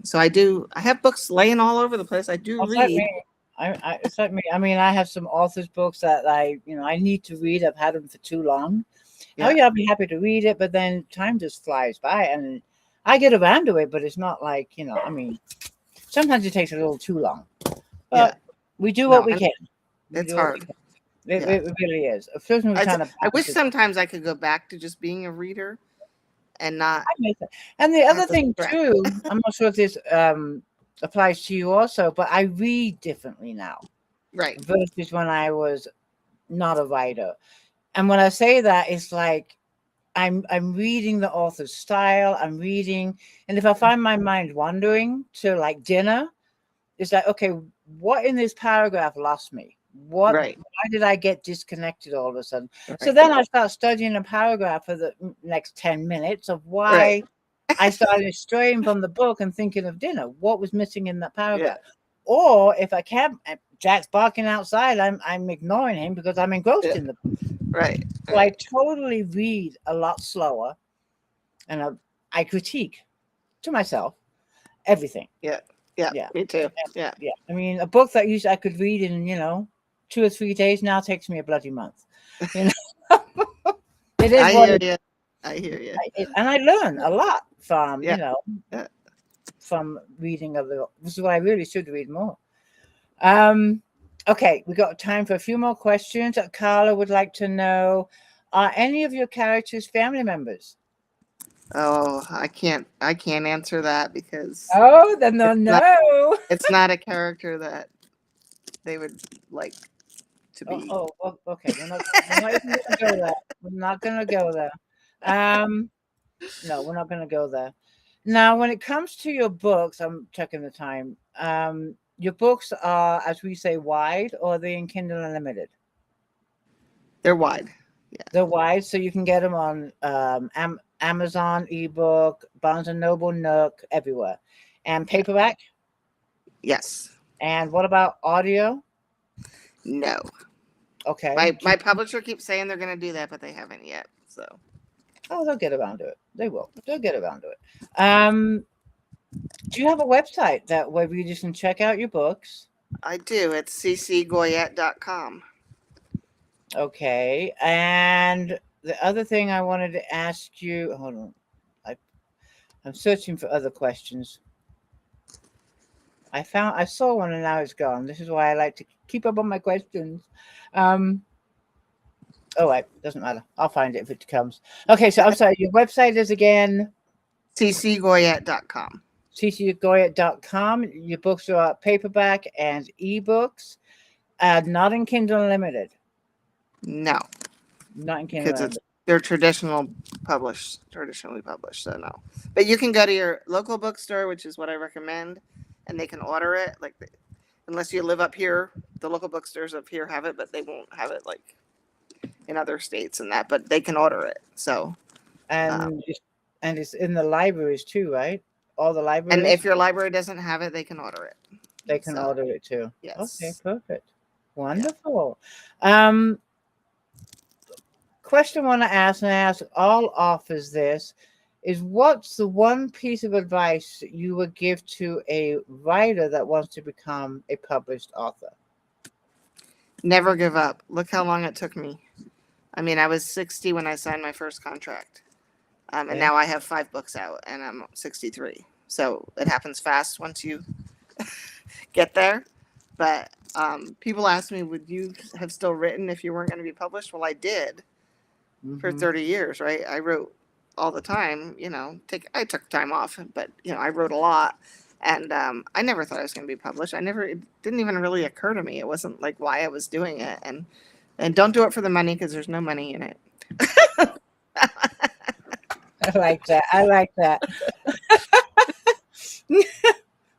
So I have books laying all over the place. I do It's like read. me. It's like me. I mean, I have some authors' books that I need to read. I've had them for too long. Oh Yeah, yeah, I'll be happy to read it, but then time just flies by, and I get around to it. But it's not like I mean, sometimes it takes a little too long. yeah. But we do what No, we and can. We it's do what we hard. can. Yeah. It really is. Especially when we're trying to I wish balance it. sometimes I could go back to just being a reader and not I get that. And the have other the thing stress. too, I'm not sure if this applies to you also, but I read differently now Right. versus when I was not a writer. And when I say that, it's like I'm reading the author's style. I'm reading, and if I find my mind wandering to like dinner, it's like, okay, what in this paragraph lost me? Right. Why did I get disconnected all of a sudden? So Right. then I start studying a paragraph for the next 10 minutes of Right. why I started straying from the book and thinking of dinner. What was missing in that Yeah. paragraph? Or if I can't, Jack's barking outside, I'm ignoring him because I'm engrossed Yeah. in the Right. so I Right. totally read a lot slower and I critique to myself everything. Yeah. Yeah. Yeah. Me too. Yeah. Yeah. I mean, a book that usually I could read in, 2 or 3 days. Now it takes me a bloody month. You know, it is I what hear it, you. I hear you. and I learn a lot from Yeah. Yeah. from reading other. This is why I really should read more. Okay, we got time for a few more questions. Carla would like to know: are any of your characters family members? Oh, I can't answer that because Oh, then no, it's not no. it's not a character that they would like to be. Okay. We're not even gonna go there. We're not gonna go there. No, we're not gonna go there. Now, when it comes to your books, I'm checking the time. Your books are, as we say, wide, or are they in Kindle Unlimited? They're wide. Yeah. They're wide, so you can get them on Amazon, ebook, Barnes and Noble, Nook, everywhere. And paperback? Yes. And what about audio? No. Okay. My publisher keeps saying they're going to do that, but they haven't yet. So. Oh, they'll get around to it. They will. They'll get around to it. Do you have a website that where readers can check out your books? I do. It's ccgoyette.com. Okay. And the other thing I wanted to ask you, hold on. I'm searching for other questions. I saw one and now it's gone. This is why I like to keep up on my questions. Oh, wait, doesn't matter. I'll find it if it comes. Okay, so I'm sorry. Your website is again ccgoyette.com. ccgoyette.com. Your books are paperback and ebooks, not in Kindle Unlimited. No, not in Kindle Unlimited. They're traditionally published. So no, but you can go to your local bookstore, which is what I recommend, and they can order it. Like, unless you live up here, the local bookstores up here have it, but they won't have it like in other states and that. But they can order it. So, and it's in the libraries too, right? All the libraries. And if your library doesn't have it, they can order it. They can order it too. Yes. Okay, perfect. Wonderful. Yeah. Question I want to ask, and I ask all authors this, is what's the one piece of advice you would give to a writer that wants to become a published author? Never give up. Look how long it took me. I mean, I was 60 when I signed my first contract. And now I have 5 books out and I'm 63. So it happens fast once you get there. But people ask me, would you have still written if you weren't going to be published? Well, I did for 30 years, right? I wrote all the time, I took time off, but I wrote a lot. And I never thought I was going to be published. It didn't even really occur to me. It wasn't like why I was doing it. And don't do it for the money because there's no money in it. I like that.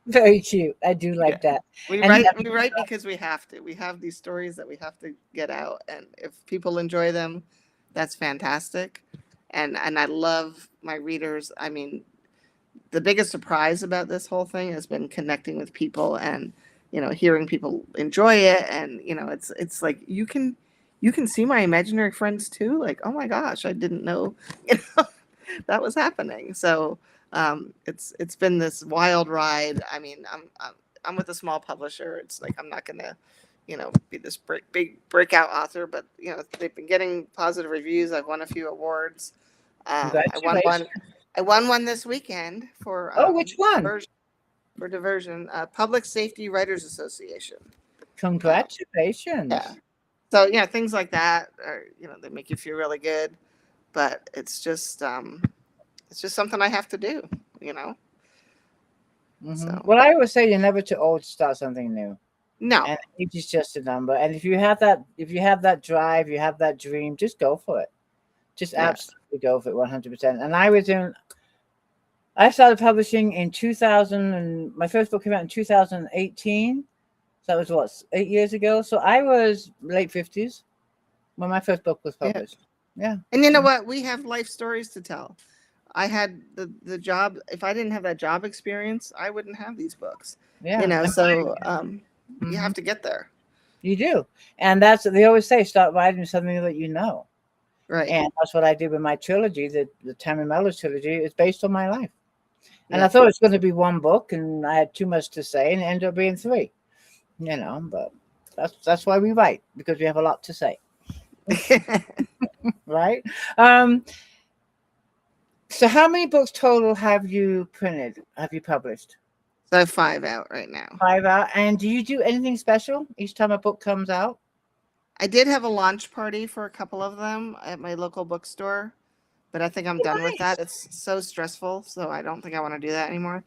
Very cute. I do like that. We write because we have to. We have these stories that we have to get out. And if people enjoy them, that's fantastic. And I love my readers. I mean, the biggest surprise about this whole thing has been connecting with people and, hearing people enjoy it. And, it's like you can see my imaginary friends too. Like, oh my gosh, I didn't know, that was happening. So it's been this wild ride. I mean, I'm with a small publisher. It's like I'm not gonna, be this big breakout author, but they've been getting positive reviews. I've won a few awards. I won one this weekend for which one? For Diversion, Public Safety Writers Association. Congratulations. Yeah. So things like that are they make you feel really good, but it's just something I have to do. So. Well, I always say you're never too old to start something new. No. And age is just a number. And if you have that drive, you have that dream, just go for it. Just absolutely go for it 100%. And I started publishing in 2000, and my first book came out in 2018. So that was 8 years ago. So I was late 50s when my first book was published. Yeah. And you know what? We have life stories to tell. I had the job. If I didn't have that job experience, I wouldn't have these books. Yeah. So you have to get there. You do. And they always say, start writing something that you know. Right. And that's what I did with my trilogy. The Tammy Mellor trilogy is based on my life. And I thought it was going to be one book, and I had too much to say, and it ended up being 3. But That's why we write, because we have a lot to say, right? Um, so how many books total have you printed? Have you published? So I have 5 out right now. 5 out. And do you do anything special each time a book comes out? I did have a launch party for a couple of them at my local bookstore, but I think I'm done with Nice. that. It's so stressful, so I don't think I want to do that anymore.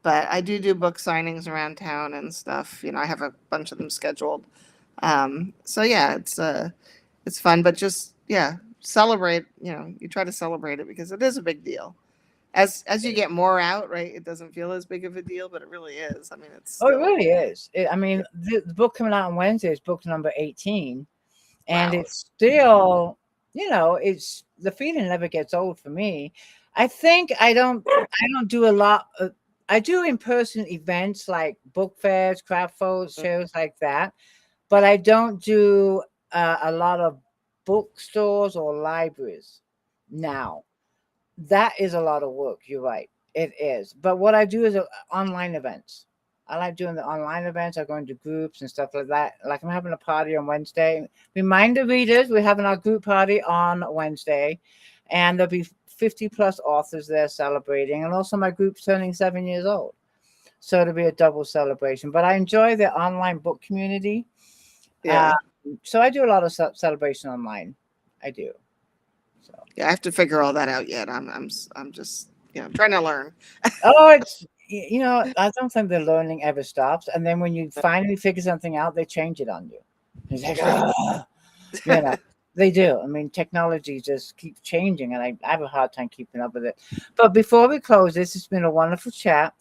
But I do book signings around town and stuff. You know, I have a bunch of them scheduled. So yeah, it's fun, but just yeah, celebrate. You know, you try to celebrate it because it is a big deal. As you get more out, right? It doesn't feel as big of a deal, but it really is. I mean, it's Oh, it still really is. I mean, the book coming out on Wednesday is book number 18, and wow. it's still, it's the feeling never gets old for me. I think I don't do a lot of, I do in-person events like book fairs, craft shows like that, but I don't do a lot of bookstores or libraries now. That is a lot of work. You're right. It is. But what I do is online events. I like doing the online events. I go into groups and stuff like that. Like I'm having a party on Wednesday. Remind the readers, we're having our group party on Wednesday, and there'll be 50 plus authors there celebrating. And also my group's turning 7 years old. So it'll be a double celebration. But I enjoy the online book community. Yeah. So I do a lot of celebration online. I do. So. Yeah, I have to figure all that out yet. I'm just trying to learn. Oh, I don't think the learning ever stops. And then when you finally figure something out, they change it on you. It's like, they do. I mean, technology just keeps changing, and I have a hard time keeping up with it. But before we close, this has been a wonderful chat.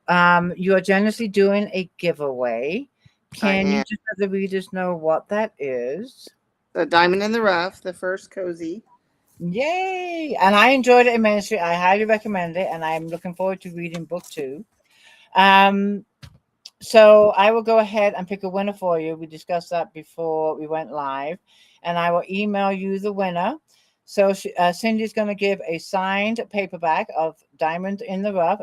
You are generously doing a giveaway. Can you just let the readers know what that is? The Diamond in the Rough, the first cozy. Yay! And I enjoyed it immensely. I highly recommend it, and I'm looking forward to reading book 2. So I will go ahead and pick a winner for you. We discussed that before we went live, and I will email you the winner. So Cindy's going to give a signed paperback of Diamond in the Rough.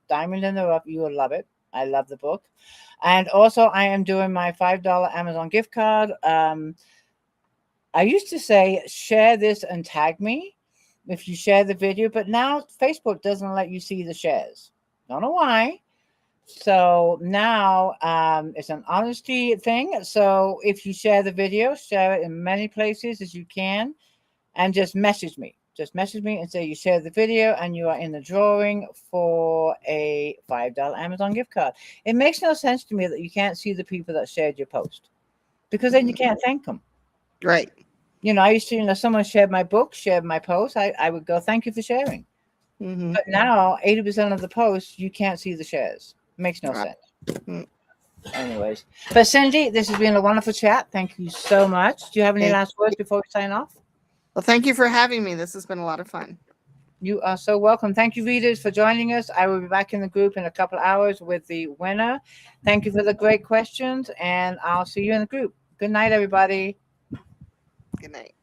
Diamond in the Rough. You will love it. I love the book. And also, I am doing my $5 Amazon gift card. I used to say, share this and tag me if you share the video, but now Facebook doesn't let you see the shares. Don't know why. So now it's an honesty thing. So if you share the video, share it in many places as you can, and just message me. Just message me and say you shared the video and you are in the drawing for a $5 Amazon gift card. It makes no sense to me that you can't see the people that shared your post, because then you can't thank them. Right. I used to, someone shared my book, shared my post, I would go, thank you for sharing. Mm-hmm. But now 80% of the posts, you can't see the shares. Makes no sense. Mm-hmm. Anyways, but Cindy, this has been a wonderful chat. Thank you so much. Do you have any last words before we sign off? Well, thank you for having me. This has been a lot of fun. You are so welcome. Thank you, readers, for joining us. I will be back in the group in a couple of hours with the winner. Thank you for the great questions, and I'll see you in the group. Good night, everybody. Good night.